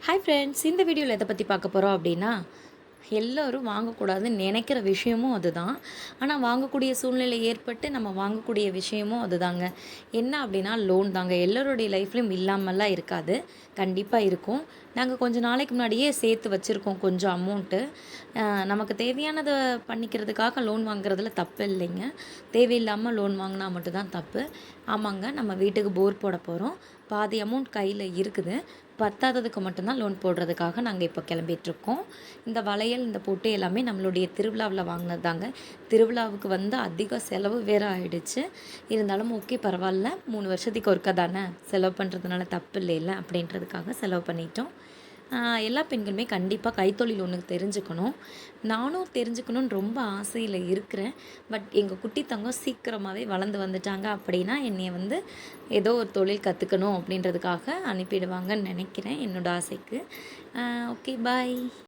Hi friends, இந்த வீடியோவில் எதை பற்றி பார்க்க போகிறோம் அப்படின்னா, எல்லோரும் வாங்கக்கூடாதுன்னு நினைக்கிற விஷயமும் அதுதான். ஆனால் வாங்கக்கூடிய சூழ்நிலை ஏற்பட்டு நம்ம வாங்கக்கூடிய விஷயமும் அதுதாங்க. என்ன அப்படின்னா லோன் தாங்க. எல்லோருடைய லைஃப்லையும் இல்லாமலாம் இருக்காது. கண்டிப்பாக இருக்கும். நாங்கள் கொஞ்சம் நாளைக்கு முன்னாடியே சேர்த்து வச்சுருக்கோம் கொஞ்சம் அமௌண்ட்டு. நமக்கு தேவையானதை பண்ணிக்கிறதுக்காக லோன் வாங்குறதுல தப்பு இல்லைங்க. தேவையில்லாமல் லோன் வாங்கினா மட்டும்தான் தப்பு. ஆமாங்க, நம்ம வீட்டுக்கு போர் போட போகிறோம். பாதி அமௌண்ட் கையில் இருக்குது. பத்தாததுக்கு மட்டும்தான் லோன் போடுறதுக்காக நாங்கள் இப்போ கிளம்பிகிட்ருக்கோம். இந்த வளையல், இந்த பொட்டு எல்லாமே நம்மளுடைய திருவிழாவில் வாங்கினது தாங்க. திருவிழாவுக்கு வந்து அதிக செலவு வேறு ஆகிடுச்சு. இருந்தாலும் ஓகே, பரவாயில்ல, 3 வருஷத்துக்கு ஒருக்கா தானே, செலவு பண்ணுறதுனால தப்பு இல்லைல்ல அப்படின்றதுக்காக செலவு பண்ணிட்டோம். எல்லா பெண்களுமே கண்டிப்பாக கைத்தொழில் ஒன்று தெரிஞ்சுக்கணும். நானும் தெரிஞ்சுக்கணுன்னு ரொம்ப ஆசையில் இருக்கிறேன். பட் எங்கள் குட்டி தங்கம் சீக்கிரமாகவே வளர்ந்து வந்துட்டாங்க அப்படின்னா என்னைய வந்து ஏதோ ஒரு தொழில் கற்றுக்கணும் அப்படின்றதுக்காக அனுப்பிடுவாங்கன்னு நினைக்கிறேன், என்னோடய ஆசைக்கு. ஓகே, பாய்.